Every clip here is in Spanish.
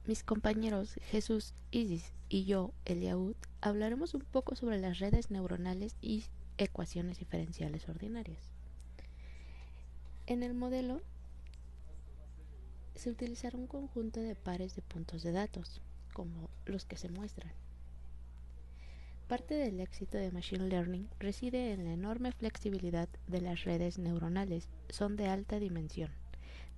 Mis compañeros Jesús, Isis y yo, Eliaud, hablaremos un poco sobre las redes neuronales y ecuaciones diferenciales ordinarias. En el modelo se utilizará un conjunto de pares de puntos de datos, como los que se muestran. Parte del éxito de Machine Learning reside en la enorme flexibilidad de las redes neuronales. Son de alta dimensión.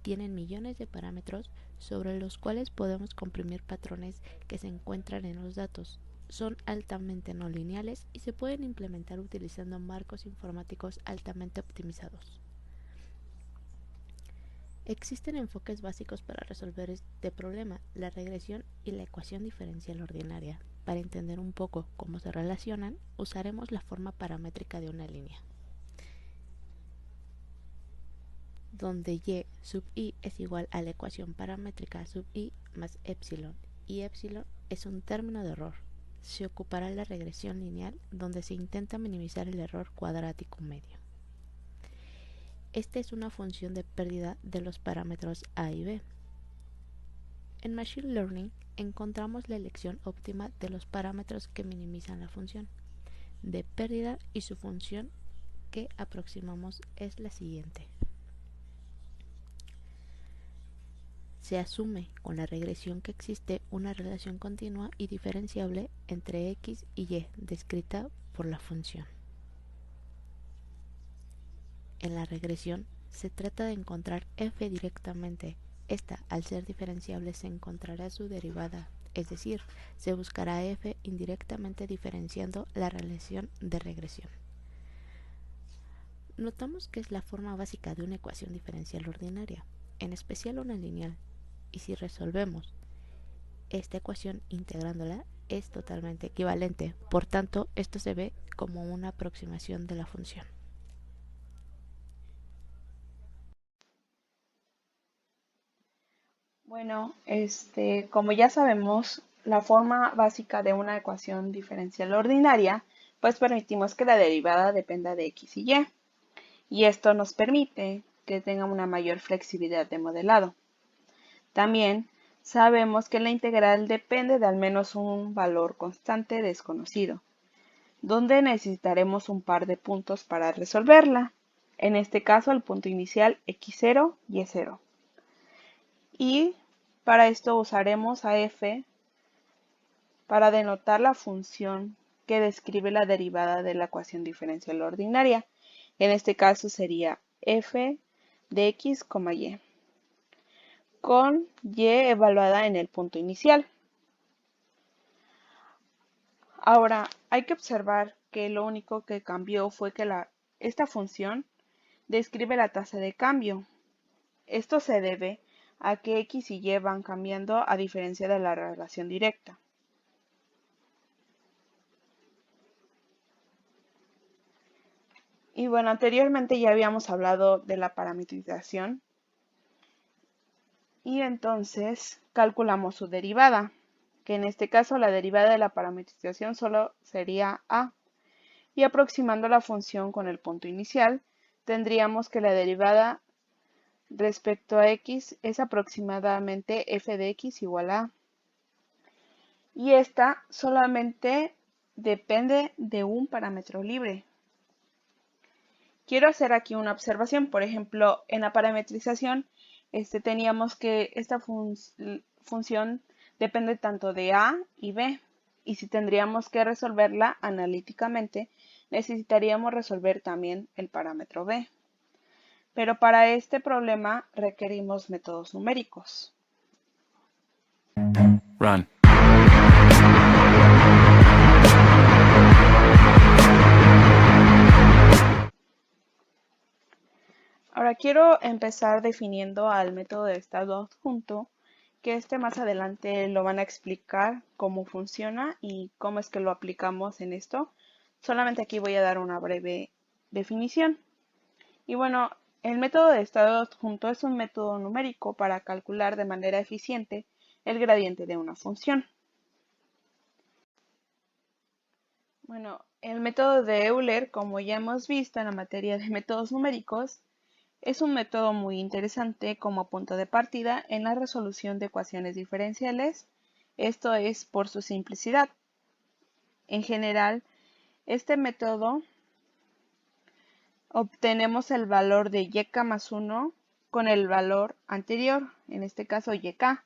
Tienen millones de parámetros sobre los cuales podemos comprimir patrones que se encuentran en los datos. Son altamente no lineales y se pueden implementar utilizando marcos informáticos altamente optimizados. Existen enfoques básicos para resolver este problema, la regresión y la ecuación diferencial ordinaria. Para entender un poco cómo se relacionan, usaremos la forma paramétrica de una línea, donde y sub i es igual a la ecuación paramétrica sub i más epsilon, y epsilon es un término de error. Se ocupará la regresión lineal, donde se intenta minimizar el error cuadrático medio. Esta es una función de pérdida de los parámetros a y b. En Machine Learning encontramos la elección óptima de los parámetros que minimizan la función de pérdida y su función que aproximamos es la siguiente. Se asume con la regresión que existe una relación continua y diferenciable entre x y y descrita por la función. En la regresión se trata de encontrar f directamente. Esta, al ser diferenciable, se encontrará su derivada, es decir, se buscará f indirectamente diferenciando la relación de regresión. Notamos que es la forma básica de una ecuación diferencial ordinaria, en especial una lineal, y si resolvemos esta ecuación integrándola es totalmente equivalente, por tanto esto se ve como una aproximación de la función. Bueno, como ya sabemos, la forma básica de una ecuación diferencial ordinaria, pues permitimos que la derivada dependa de x y y. Y esto nos permite que tenga una mayor flexibilidad de modelado. También sabemos que la integral depende de al menos un valor constante desconocido, donde necesitaremos un par de puntos para resolverla. En este caso, el punto inicial x0 y y0. Y para esto usaremos a f para denotar la función que describe la derivada de la ecuación diferencial ordinaria. En este caso sería f de x, y, con y evaluada en el punto inicial. Ahora, hay que observar que lo único que cambió fue que esta función describe la tasa de cambio. Esto se debe a que x y y van cambiando a diferencia de la relación directa. Y bueno, anteriormente ya habíamos hablado de la parametrización y entonces calculamos su derivada, que en este caso la derivada de la parametrización solo sería a. Y aproximando la función con el punto inicial, tendríamos que la derivada respecto a x es aproximadamente f de x igual a. Y esta solamente depende de un parámetro libre. Quiero hacer aquí una observación. Por ejemplo, en la parametrización teníamos que esta función depende tanto de a y b. Y si tendríamos que resolverla analíticamente, necesitaríamos resolver también el parámetro b. Pero para este problema requerimos métodos numéricos. Run. Ahora quiero empezar definiendo al método de estado adjunto, que más adelante lo van a explicar cómo funciona y cómo es que lo aplicamos en esto. Solamente aquí voy a dar una breve definición. Y bueno, el método de estado adjunto es un método numérico para calcular de manera eficiente el gradiente de una función. Bueno, el método de Euler, como ya hemos visto en la materia de métodos numéricos, Es un método muy interesante como punto de partida en la resolución de ecuaciones diferenciales, esto es por su simplicidad. En general, este método obtenemos el valor de yk más 1 con el valor anterior, en este caso yk,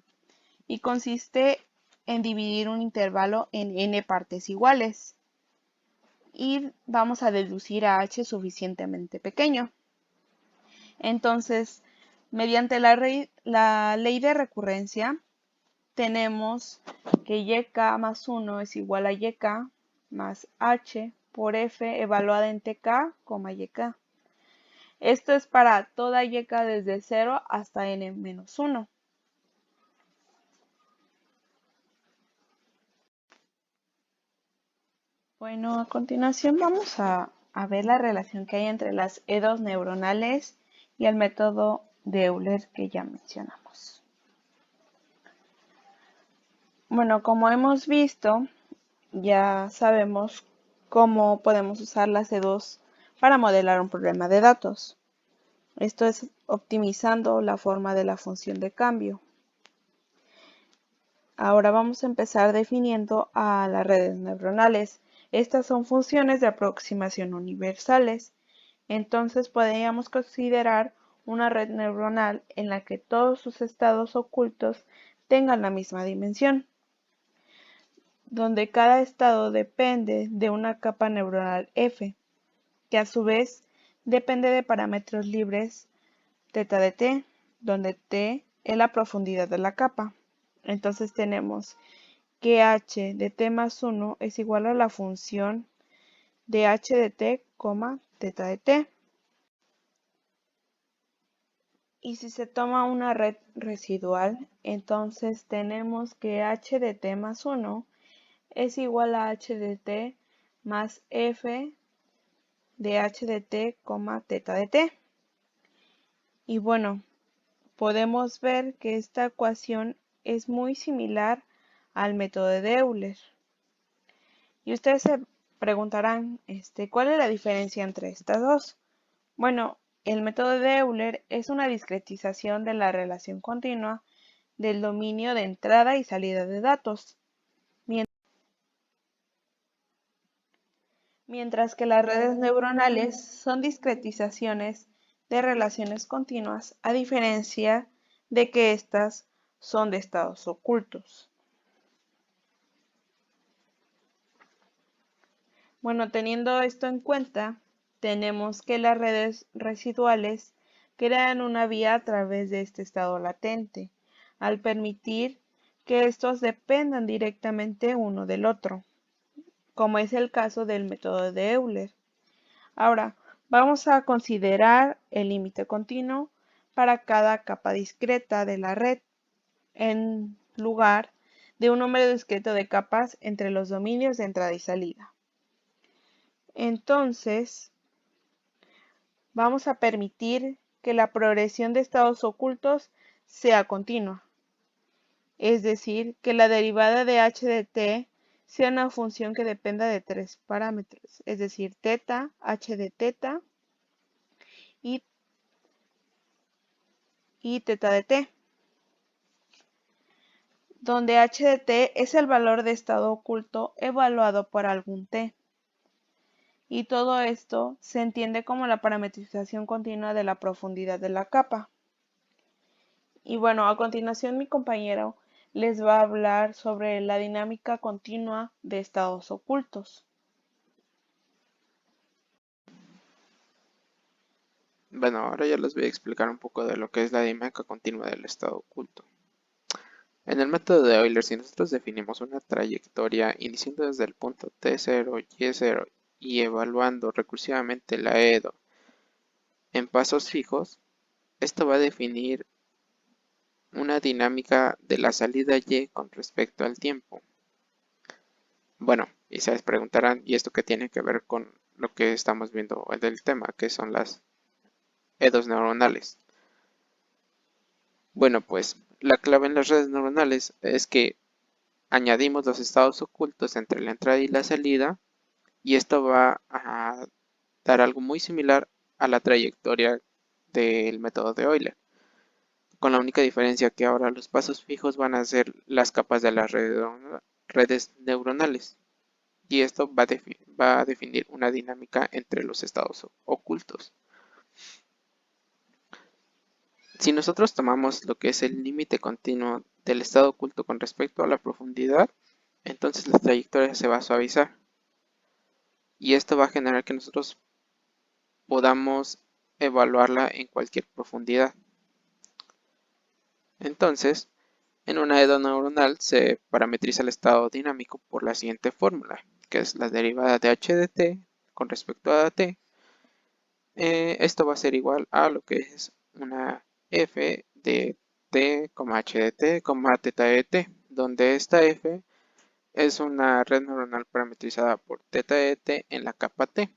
y consiste en dividir un intervalo en n partes iguales y vamos a deducir a h suficientemente pequeño. Entonces, mediante la ley de recurrencia, tenemos que yk más 1 es igual a yk más h por f evaluada en tk, yk. Esto es para toda yk desde 0 hasta n menos 1. Bueno, a continuación vamos a ver la relación que hay entre las EDOs neuronales y el método de Euler que ya mencionamos. Bueno, como hemos visto, ya sabemos cómo podemos usar las EDOs para modelar un problema de datos. Esto es optimizando la forma de la función de cambio. Ahora vamos a empezar definiendo a las redes neuronales. Estas son funciones de aproximación universales. Entonces podríamos considerar una red neuronal en la que todos sus estados ocultos tengan la misma dimensión, donde cada estado depende de una capa neuronal F, que a su vez depende de parámetros libres θ de t, donde t es la profundidad de la capa. Entonces tenemos que h de t más 1 es igual a la función de h de t, θ de t. Y si se toma una red residual, entonces tenemos que h de t más 1 es igual a h de t más f de h de t, θ de t. Y bueno, podemos ver que esta ecuación es muy similar al método de Euler. Y ustedes se preguntarán, ¿cuál es la diferencia entre estas dos? Bueno, el método de Euler es una discretización de la relación continua del dominio de entrada y salida de datos, mientras que las redes neuronales son discretizaciones de relaciones continuas, a diferencia de que estas son de estados ocultos. Bueno, teniendo esto en cuenta, tenemos que las redes residuales crean una vía a través de este estado latente, al permitir que estos dependan directamente uno del otro, como es el caso del método de Euler. Ahora, vamos a considerar el límite continuo para cada capa discreta de la red, en lugar de un número discreto de capas entre los dominios de entrada y salida. Entonces, vamos a permitir que la progresión de estados ocultos sea continua, es decir, que la derivada de h de t sea una función que dependa de tres parámetros, es decir, θ, h de θ y θ de t, donde h de t es el valor de estado oculto evaluado por algún t. Y todo esto se entiende como la parametrización continua de la profundidad de la capa. Y bueno, a continuación mi compañero les va a hablar sobre la dinámica continua de estados ocultos. Bueno, ahora ya les voy a explicar un poco de lo que es la dinámica continua del estado oculto. En el método de Euler, si nosotros definimos una trayectoria iniciando desde el punto t0, y0 y evaluando recursivamente la EDO en pasos fijos, esto va a definir una dinámica de la salida y con respecto al tiempo. Bueno, y se preguntarán, ¿y esto qué tiene que ver con lo que estamos viendo del tema, que son las EDOs neuronales? Bueno, pues la clave en las redes neuronales es que añadimos los estados ocultos entre la entrada y la salida y esto va a dar algo muy similar a la trayectoria del método de Euler, con la única diferencia que ahora los pasos fijos van a ser las capas de las redes neuronales, y esto va a definir una dinámica entre los estados ocultos. Si nosotros tomamos lo que es el límite continuo del estado oculto con respecto a la profundidad, entonces la trayectoria se va a suavizar. Y esto va a generar que nosotros podamos evaluarla en cualquier profundidad. Entonces, en una red neuronal se parametriza el estado dinámico por la siguiente fórmula, que es la derivada de h de t con respecto a t. Esto va a ser igual a lo que es una f de t, h de t, teta de t, donde esta f es una red neuronal parametrizada por teta de t en la capa t.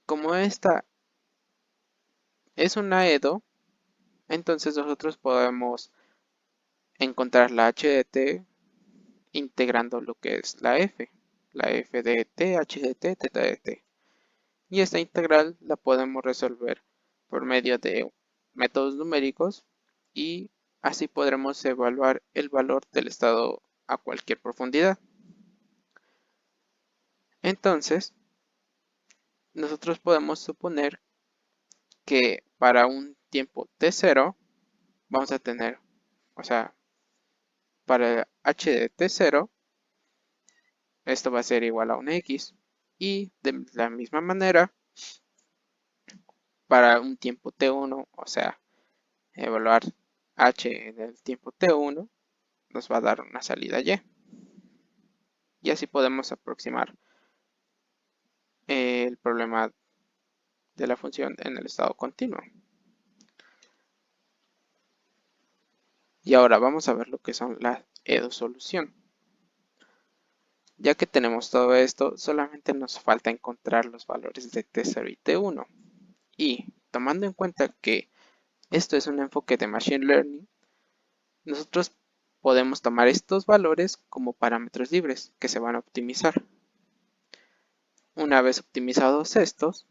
Como esta es una EDO, entonces nosotros podemos encontrar la h de t integrando lo que es la f de t, h de t, teta de t. Y esta integral la podemos resolver por medio de métodos numéricos y así podremos evaluar el valor del estado a cualquier profundidad. Entonces, nosotros podemos suponer que para un tiempo t0 vamos a tener, o sea, para h de t0, esto va a ser igual a una x. Y de la misma manera, para un tiempo t1, o sea, evaluar h en el tiempo t1, nos va a dar una salida y. Y así podemos aproximar el problema de la función en el estado continuo. Y ahora vamos a ver lo que son la EDO-solución. Ya que tenemos todo esto, solamente nos falta encontrar los valores de T0 y T1. Y tomando en cuenta que esto es un enfoque de Machine Learning, nosotros podemos tomar estos valores como parámetros libres que se van a optimizar. Una vez optimizados estos,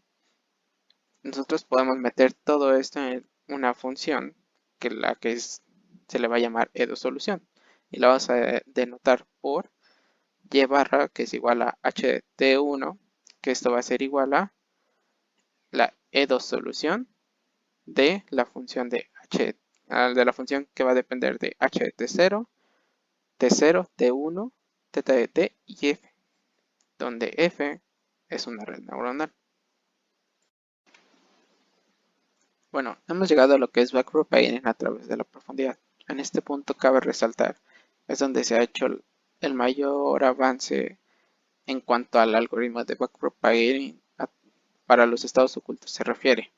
nosotros podemos meter todo esto en una función que se le va a llamar EDO-solución. Y la vamos a denotar por y barra, que es igual a h de t1, que esto va a ser igual a la EDO-solución de la función de la función que va a depender de h de t0, t0, t1, teta de t y f, donde f es una red neuronal. Bueno, hemos llegado a lo que es backpropagging a través de la profundidad. En este punto cabe resaltar, es donde se ha hecho el mayor avance en cuanto al algoritmo de backpropagging para los estados ocultos se refiere.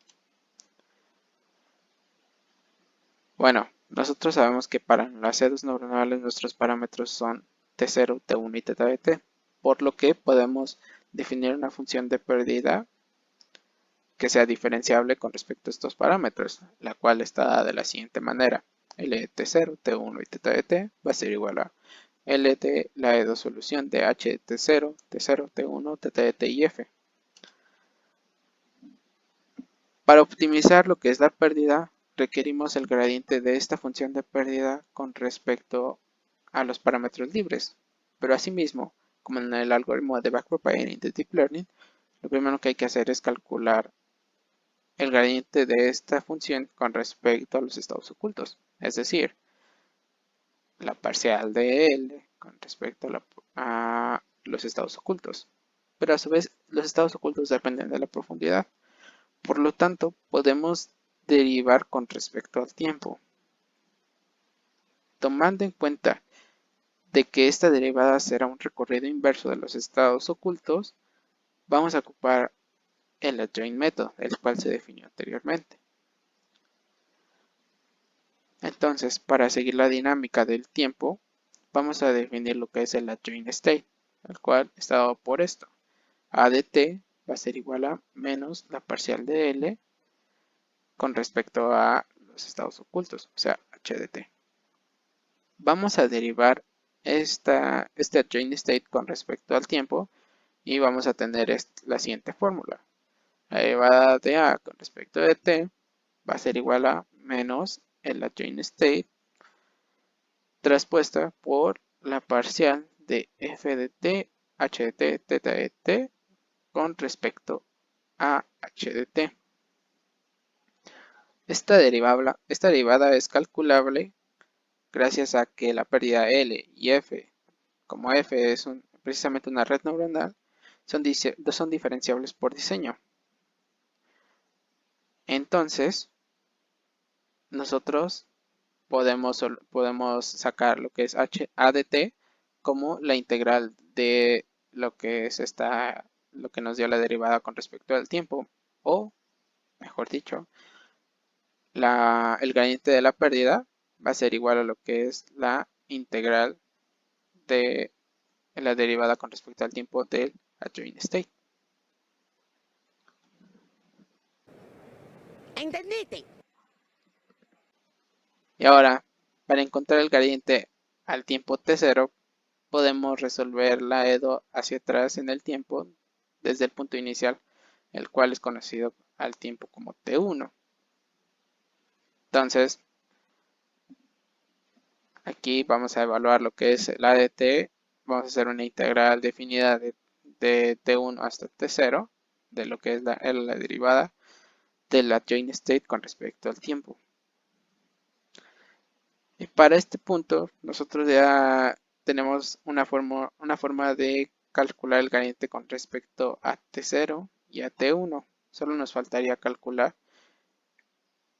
Bueno, nosotros sabemos que para las redes neuronales nuestros parámetros son T0, T1 y teta de t, por lo que podemos definir una función de pérdida que sea diferenciable con respecto a estos parámetros, la cual está dada de la siguiente manera. L de T0, T1 y teta de t va a ser igual a L de la EDO-solución de H de T0, T0, T1, teta de t y f. Para optimizar lo que es la pérdida, requerimos el gradiente de esta función de pérdida con respecto a los parámetros libres. Pero asimismo, como en el algoritmo de backpropagging de Deep Learning, lo primero que hay que hacer es calcular el gradiente de esta función con respecto a los estados ocultos. Es decir, la parcial de L con respecto a los estados ocultos. Pero a su vez, los estados ocultos dependen de la profundidad. Por lo tanto, podemos derivar con respecto al tiempo. Tomando en cuenta de que esta derivada será un recorrido inverso de los estados ocultos, vamos a ocupar el adjoint method, el cual se definió anteriormente. Entonces, para seguir la dinámica del tiempo, vamos a definir lo que es el adjoint state, el cual está dado por esto. A de t va a ser igual a menos la parcial de L con respecto a los estados ocultos, o sea, h de t. Vamos a derivar este adjoint state con respecto al tiempo y vamos a tener la siguiente fórmula. La derivada de A con respecto de t va a ser igual a menos el adjoint state traspuesta por la parcial de f de t, h de t, θ de t con respecto a h de t. Esta derivada es calculable gracias a que la pérdida L y F, como F es precisamente una red neuronal, son diferenciables por diseño. Entonces, nosotros podemos sacar lo que es A de t como la integral de lo que es lo que nos dio la derivada con respecto al tiempo, o mejor dicho, el gradiente de la pérdida va a ser igual a lo que es la integral de la derivada con respecto al tiempo del adjoint state. ¿Entendiste? Y ahora, para encontrar el gradiente al tiempo t0, podemos resolver la EDO hacia atrás en el tiempo desde el punto inicial, el cual es conocido al tiempo como t1. Entonces, aquí vamos a evaluar lo que es la de t. Vamos a hacer una integral definida de t1 hasta t0 de lo que es la derivada del adjoint state con respecto al tiempo. Y para este punto, nosotros ya tenemos una forma de calcular el gradiente con respecto a t0 y a t1. Solo nos faltaría calcular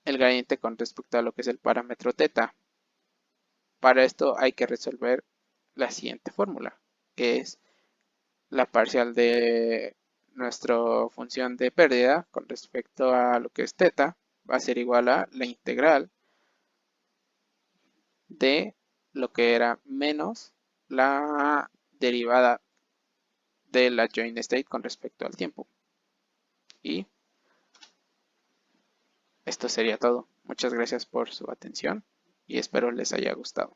el gradiente con respecto a lo que es el parámetro θ. Para esto hay que resolver la siguiente fórmula, que es la parcial de nuestra función de pérdida con respecto a lo que es θ va a ser igual a la integral de lo que era menos la derivada de la adjoint state con respecto al tiempo. Y esto sería todo. Muchas gracias por su atención y espero les haya gustado.